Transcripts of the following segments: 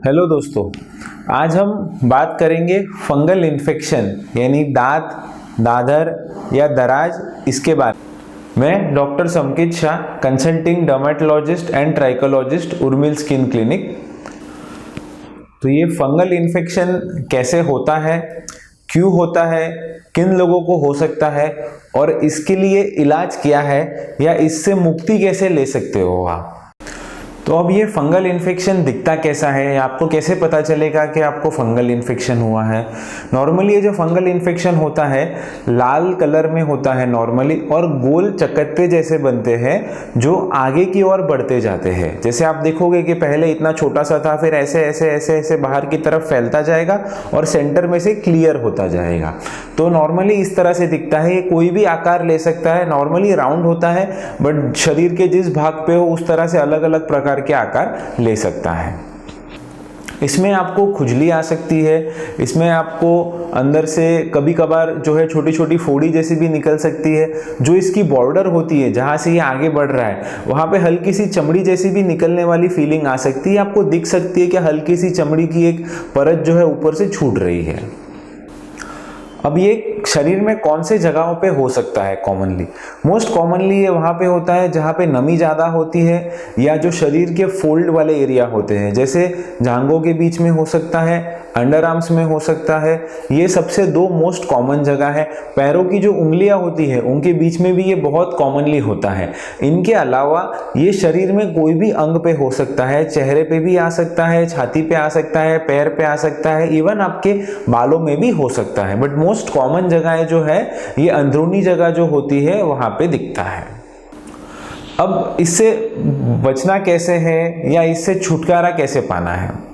Hello दोस्तों, आज हम बात करेंगे फंगल इन्फेक्शन यानी दांत, दादर या दराज, इसके बारे में। मैं doctor Samkit Shah, consulting dermatologist and trichologist, Urmil skin clinic. तो ये फंगल इन्फेक्शन कैसे होता है, क्यों होता है, किन लोगों को हो सकता है और इसके लिए इलाज क्या है या इससे मुक्ति कैसे ले सकते हो आप। तो अब ये फंगल इन्फेक्शन दिखता कैसा है, आपको कैसे पता चलेगा कि आपको फंगल इन्फेक्शन हुआ है। नॉर्मली ये जो फंगल इन्फेक्शन होता है लाल कलर में होता है नॉर्मली, और गोल चकत्ते जैसे बनते हैं जो आगे की ओर बढ़ते जाते हैं। जैसे आप देखोगे कि पहले इतना छोटा सा था, फिर ऐसे ऐसे ऐसे ऐसे बाहर की तरफ फैलता जाएगा और सेंटर में से क्लियर होता जाएगा। तो नॉर्मली इस तरह से दिखता है। ये कोई भी आकार ले सकता है, नॉर्मली राउंड होता है, बट शरीर के जिस भाग पे हो उस तरह से अलग अलग प्रकार के आकार ले सकता है। इसमें आपको खुजली आ सकती है, इसमें आपको अंदर से कभी कभार जो है छोटी छोटी फोड़ी जैसी भी निकल सकती है। जो इसकी बॉर्डर होती है जहां से ये आगे बढ़ रहा है वहां पे हल्की सी चमड़ी जैसी भी निकलने वाली फीलिंग आ सकती है। आपको दिख सकती है कि हल्की सी चमड़ी की एक परत जो है ऊपर से छूट रही है। अब ये शरीर में कौन से जगहों पे हो सकता है कॉमनली? मोस्ट कॉमनली ये वहाँ पे होता है जहाँ पे नमी ज़्यादा होती है या जो शरीर के फोल्ड वाले एरिया होते हैं, जैसे जांघों के बीच में हो सकता है, अंडर आर्म्स में हो सकता है। ये सबसे दो मोस्ट कॉमन जगह है। पैरों की जो उंगलियां होती है उनके बीच में भी ये बहुत कॉमनली होता है। इनके अलावा ये शरीर में कोई भी अंग पे हो सकता है, चेहरे पे भी आ सकता है, छाती पे आ सकता है, पैर पे आ सकता है, इवन आपके बालों में भी हो सकता है। बट मोस्ट कॉमन जगह जो है ये अंदरूनी जगह जो होती है वहां पे दिखता है। अब इससे बचना कैसे है या इससे छुटकारा कैसे पाना है?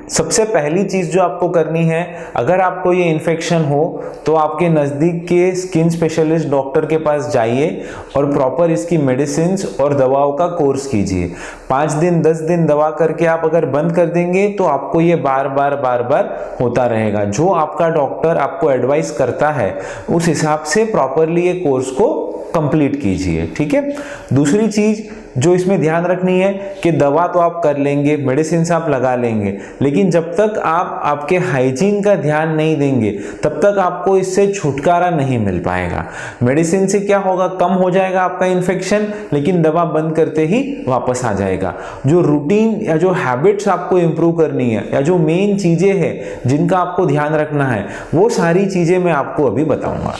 सबसे पहली चीज जो आपको करनी है, अगर आपको ये इन्फेक्शन हो तो आपके नज़दीक के स्किन स्पेशलिस्ट डॉक्टर के पास जाइए और प्रॉपर इसकी मेडिसिन और दवाओं का कोर्स कीजिए। 5 दिन 10 दिन दवा करके आप अगर बंद कर देंगे तो आपको ये बार बार होता रहेगा। जो आपका डॉक्टर आपको एडवाइस करता है उस हिसाब से प्रॉपरली ये कोर्स को कंप्लीट कीजिए, ठीक है। दूसरी चीज जो इसमें ध्यान रखनी है कि दवा तो आप कर लेंगे, मेडिसिन आप लगा लेंगे, लेकिन जब तक आप आपके हाइजीन का ध्यान नहीं देंगे तब तक आपको इससे छुटकारा नहीं मिल पाएगा। मेडिसिन से क्या होगा, कम हो जाएगा आपका इन्फेक्शन, लेकिन दवा बंद करते ही वापस आ जाएगा। जो रूटीन या जो हैबिट्स आपको इंप्रूव करनी है या जो मेन चीजें हैं जिनका आपको ध्यान रखना है, वो सारी चीजें मैं आपको अभी बताऊंगा।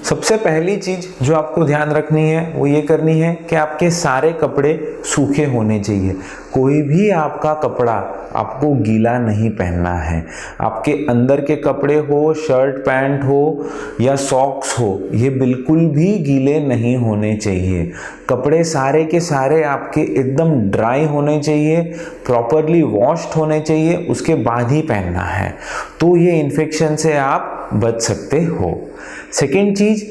सबसे पहली चीज जो आपको ध्यान रखनी है वो ये करनी है कि आपके सारे कपड़े सूखे होने चाहिए। कोई भी आपका कपड़ा आपको गीला नहीं पहनना है। आपके अंदर के कपड़े हो, शर्ट पैंट हो या सॉक्स हो, ये बिल्कुल भी गीले नहीं होने चाहिए। कपड़े सारे के सारे आपके एकदम ड्राई होने चाहिए, प्रॉपरली वॉश्ड होने चाहिए, उसके बाद ही पहनना है। तो ये इन्फेक्शन से आप बच सकते हो। सेकेंड चीज,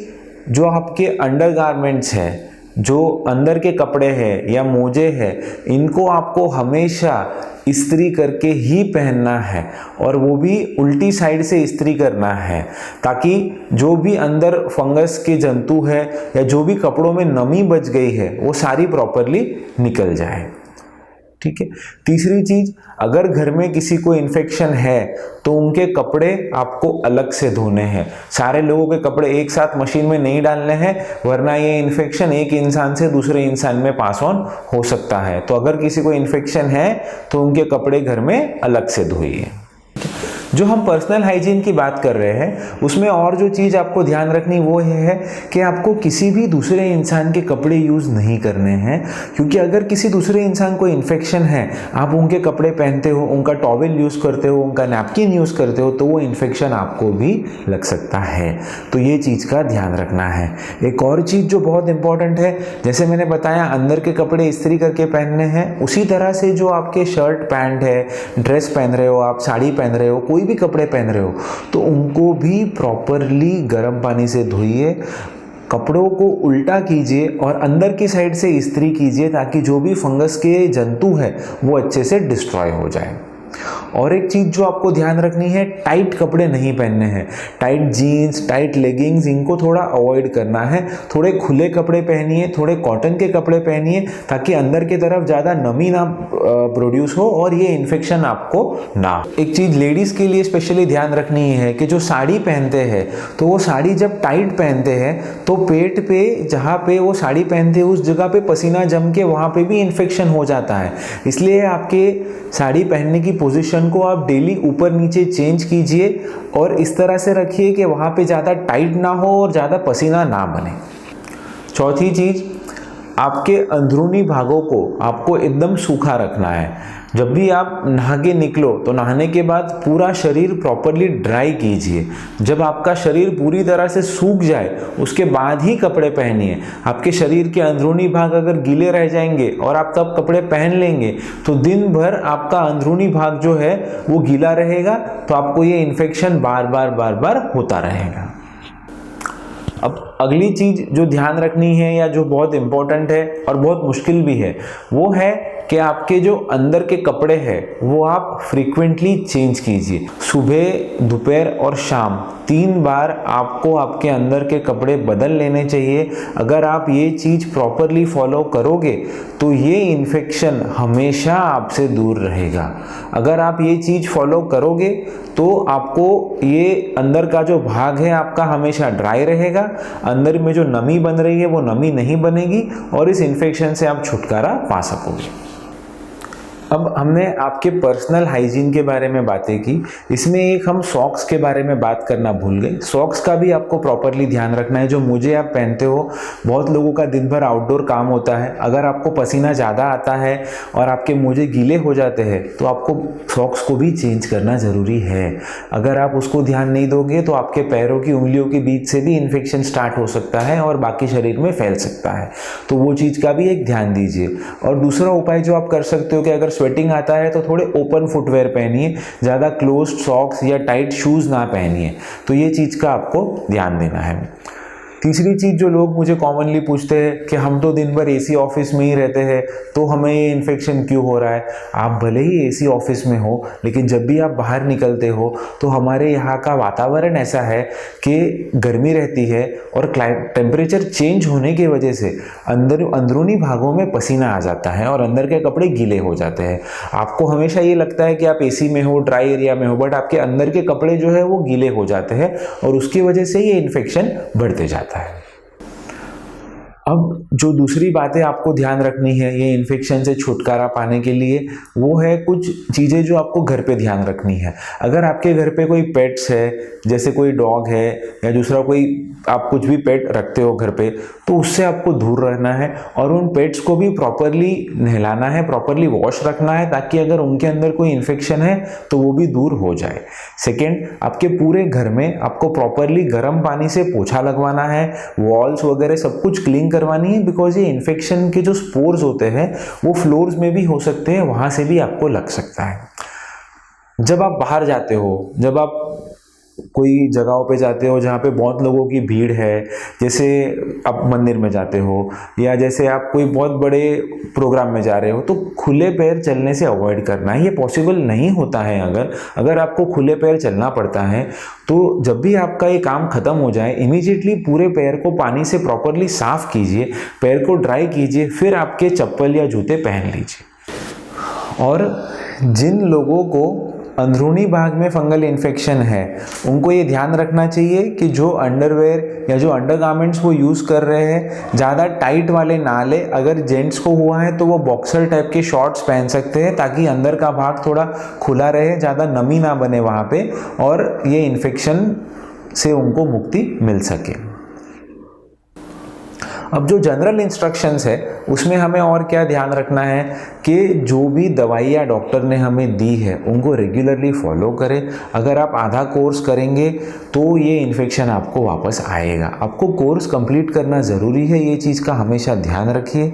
जो आपके अंडर गारमेंट्स है, जो अंदर के कपड़े हैं या मोजे हैं, इनको आपको हमेशा इस्त्री करके ही पहनना है और वो भी उल्टी साइड से इस्त्री करना है, ताकि जो भी अंदर फंगस के जंतु है या जो भी कपड़ों में नमी बच गई है वो सारी प्रॉपरली निकल जाए, ठीक है। तीसरी चीज, अगर घर में किसी को इन्फेक्शन है तो उनके कपड़े आपको अलग से धोने हैं। सारे लोगों के कपड़े एक साथ मशीन में नहीं डालने हैं, वरना ये इन्फेक्शन एक इंसान से दूसरे इंसान में पास ऑन हो सकता है। तो अगर किसी को इन्फेक्शन है तो उनके कपड़े घर में अलग से धोइए। जो हम पर्सनल हाइजीन की बात कर रहे हैं उसमें और जो चीज़ आपको ध्यान रखनी वो है कि आपको किसी भी दूसरे इंसान के कपड़े यूज़ नहीं करने हैं, क्योंकि अगर किसी दूसरे इंसान को इन्फेक्शन है, आप उनके कपड़े पहनते हो, उनका टॉवेल यूज़ करते हो, उनका नैपकिन यूज़ करते हो, तो वो इन्फेक्शन आपको भी लग सकता है। तो ये चीज़ का ध्यान रखना है। एक और चीज़ जो बहुत इंपॉर्टेंट है, जैसे मैंने बताया अंदर के कपड़े इस्त्री करके पहनने हैं, उसी तरह से जो आपके शर्ट पैंट है, ड्रेस पहन रहे हो, आप साड़ी पहन रहे हो, कोई भी कपड़े पहन रहे हो, तो उनको भी प्रॉपरली गर्म पानी से धोइए, कपड़ों को उल्टा कीजिए और अंदर की साइड से इस्त्री कीजिए, ताकि जो भी फंगस के जंतु है वो अच्छे से डिस्ट्रॉय हो जाए। और एक चीज़ जो आपको ध्यान रखनी है, टाइट कपड़े नहीं पहनने हैं। टाइट जीन्स, टाइट लेगिंग्स, इनको थोड़ा अवॉइड करना है। थोड़े खुले कपड़े पहनिए, थोड़े कॉटन के कपड़े पहनिए, ताकि अंदर की तरफ ज़्यादा नमी ना प्रोड्यूस हो और ये इन्फेक्शन आपको ना हो। एक चीज़ लेडीज़ के लिए स्पेशली ध्यान रखनी है कि जो साड़ी पहनते हैं, तो वो साड़ी जब टाइट पहनते हैं तो पेट पे, जहाँ पे वो साड़ी पहनते हैं उस जगह पे पसीना जम के वहाँ पे भी इन्फेक्शन हो जाता है। इसलिए आपके साड़ी पहनने की पोजीशन को आप डेली ऊपर नीचे चेंज कीजिए और इस तरह से रखिए कि वहाँ पे ज़्यादा टाइट ना हो और ज़्यादा पसीना ना बने। चौथी चीज़, आपके अंदरूनी भागों को आपको एकदम सूखा रखना है। जब भी आप नहा के निकलो तो नहाने के बाद पूरा शरीर प्रॉपरली ड्राई कीजिए। जब आपका शरीर पूरी तरह से सूख जाए उसके बाद ही कपड़े पहनिए। आपके शरीर के अंदरूनी भाग अगर गीले रह जाएंगे और आप तब कपड़े पहन लेंगे तो दिन भर आपका अंदरूनी भाग जो है वो गीला रहेगा, तो आपको ये इन्फेक्शन बार बार होता रहेगा। अब अगली चीज़ जो ध्यान रखनी है या जो बहुत इम्पोर्टेंट है और बहुत मुश्किल भी है, वो है कि आपके जो अंदर के कपड़े हैं वो आप फ्रीक्वेंटली चेंज कीजिए। सुबह, दोपहर और शाम 3 बार आपको आपके अंदर के कपड़े बदल लेने चाहिए। अगर आप ये चीज़ प्रॉपरली फॉलो करोगे तो ये इन्फेक्शन हमेशा आपसे दूर रहेगा। अगर आप ये चीज़ फॉलो करोगे तो आपको ये अंदर का जो भाग है आपका हमेशा ड्राई रहेगा, अंदर में जो नमी बन रही है वो नमी नहीं बनेगी और इस इन्फेक्शन से आप छुटकारा पा सकोगे। अब हमने आपके पर्सनल हाइजीन के बारे में बातें की, इसमें एक हम सॉक्स के बारे में बात करना भूल गए। सॉक्स का भी आपको प्रॉपरली ध्यान रखना है। जो मोजे आप पहनते हो, बहुत लोगों का दिन भर आउटडोर काम होता है। अगर आपको पसीना ज़्यादा आता है और आपके मोजे गीले हो जाते हैं तो आपको सॉक्स को भी चेंज करना ज़रूरी है। अगर आप उसको ध्यान नहीं दोगे तो आपके पैरों की उंगलियों के बीच से भी इन्फेक्शन स्टार्ट हो सकता है और बाकी शरीर में फैल सकता है, तो वो चीज़ का भी एक ध्यान दीजिए। और दूसरा उपाय जो आप कर सकते हो कि अगर स्वेटिंग आता है तो थोड़े ओपन फुटवेयर पहनिए, ज़्यादा क्लोज्ड सॉक्स या टाइट शूज़ ना पहनिए। तो ये चीज़ का आपको ध्यान देना है। तीसरी चीज़ जो लोग मुझे कॉमनली पूछते हैं कि हम तो दिन भर एसी ऑफिस में ही रहते हैं तो हमें ये इन्फेक्शन क्यों हो रहा है। आप भले ही एसी ऑफिस में हो, लेकिन जब भी आप बाहर निकलते हो तो हमारे यहाँ का वातावरण ऐसा है कि गर्मी रहती है और टेम्परेचर चेंज होने की वजह से अंदरूनी भागों में पसीना आ जाता है और अंदर के कपड़े गीले हो जाते हैं। आपको हमेशा ये लगता है कि आप एसी में हो, ड्राई एरिया में हो, बट आपके अंदर के कपड़े जो है वो गीले हो जाते हैं और उसकी वजह से ये इन्फेक्शन बढ़ते जाता है। अब जो दूसरी बातें आपको ध्यान रखनी है ये इन्फेक्शन से छुटकारा पाने के लिए, वो है कुछ चीज़ें जो आपको घर पे ध्यान रखनी है। अगर आपके घर पे कोई पेट्स है, जैसे कोई डॉग है या दूसरा कोई आप कुछ भी पेट रखते हो घर पे, तो उससे आपको दूर रहना है और उन पेट्स को भी प्रॉपरली नहलाना है, प्रॉपरली वॉश रखना है, ताकि अगर उनके अंदर कोई इन्फेक्शन है तो वो भी दूर हो जाए। सेकेंड, आपके पूरे घर में आपको प्रॉपरली गर्म पानी से पोछा लगवाना है, वॉल्स वगैरह सब कुछ क्लीन करवानी है, बिकॉज ये इन्फेक्शन के जो स्पोर्स होते हैं वो फ्लोर्स में भी हो सकते हैं, वहाँ से भी आपको लग सकता है। जब आप बाहर जाते हो, जब आप कोई जगहों पे जाते हो जहाँ पे बहुत लोगों की भीड़ है, जैसे आप मंदिर में जाते हो या जैसे आप कोई बहुत बड़े प्रोग्राम में जा रहे हो, तो खुले पैर चलने से अवॉइड करना है। ये पॉसिबल नहीं होता है। अगर आपको खुले पैर चलना पड़ता है तो जब भी आपका ये काम खत्म हो जाए इमीडिएटली पूरे पैर को पानी से प्रॉपरली साफ कीजिए, पैर को ड्राई कीजिए, फिर आपके चप्पल या जूते पहन लीजिए। और जिन लोगों को अंदरूनी भाग में फंगल इन्फेक्शन है उनको ये ध्यान रखना चाहिए कि जो अंडरवेयर या जो अंडरगारमेंट्स वो यूज़ कर रहे हैं ज़्यादा टाइट वाले ना ले। अगर जेंट्स को हुआ है तो वो बॉक्सर टाइप के शॉर्ट्स पहन सकते हैं, ताकि अंदर का भाग थोड़ा खुला रहे, ज़्यादा नमी ना बने वहाँ पे और ये इन्फेक्शन से उनको मुक्ति मिल सके। अब जो जनरल इंस्ट्रक्शंस है उसमें हमें और क्या ध्यान रखना है कि जो भी दवाइयाँ डॉक्टर ने हमें दी है उनको रेगुलरली फॉलो करें। अगर आप आधा कोर्स करेंगे तो ये इन्फेक्शन आपको वापस आएगा। आपको कोर्स कंप्लीट करना ज़रूरी है, ये चीज़ का हमेशा ध्यान रखिए।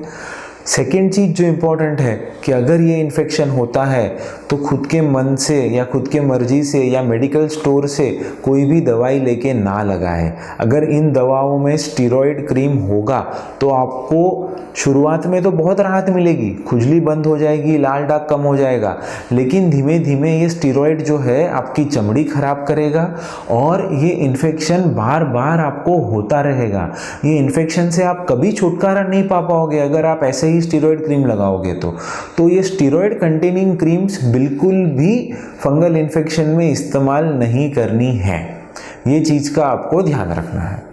सेकेंड चीज़ जो इम्पोर्टेंट है कि अगर ये इन्फेक्शन होता है तो खुद के मन से या खुद के मर्जी से या मेडिकल स्टोर से कोई भी दवाई लेके ना लगाए। अगर इन दवाओं में स्टीरॉयड क्रीम होगा तो आपको शुरुआत में तो बहुत राहत मिलेगी, खुजली बंद हो जाएगी, लाल दाग कम हो जाएगा, लेकिन धीमे धीमे ये स्टीरॉयड जो है आपकी चमड़ी खराब करेगा और ये इन्फेक्शन बार बार आपको होता रहेगा। ये इन्फेक्शन से आप कभी छुटकारा नहीं पा पाओगे अगर आप ऐसे ही स्टीरॉयड क्रीम लगाओगे तो ये स्टीरॉयड कंटेनिंग क्रीम्स बिल्कुल भी फंगल इन्फेक्शन में इस्तेमाल नहीं करनी है। ये चीज़ का आपको ध्यान रखना है।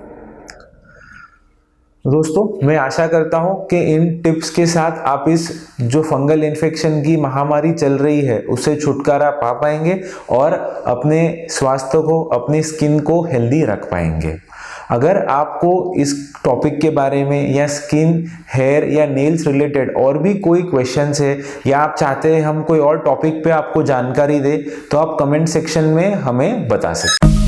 दोस्तों, मैं आशा करता हूं कि इन टिप्स के साथ आप इस जो फंगल इन्फेक्शन की महामारी चल रही है उससे छुटकारा पा पाएंगे और अपने स्वास्थ्य को, अपनी स्किन को हेल्दी रख पाएंगे। अगर आपको इस टॉपिक के बारे में या स्किन, हेयर या नेल्स रिलेटेड और भी कोई क्वेश्चंस है या आप चाहते हैं हम कोई और टॉपिक पे आपको जानकारी दे तो आप कमेंट सेक्शन में हमें बता सकते हैं।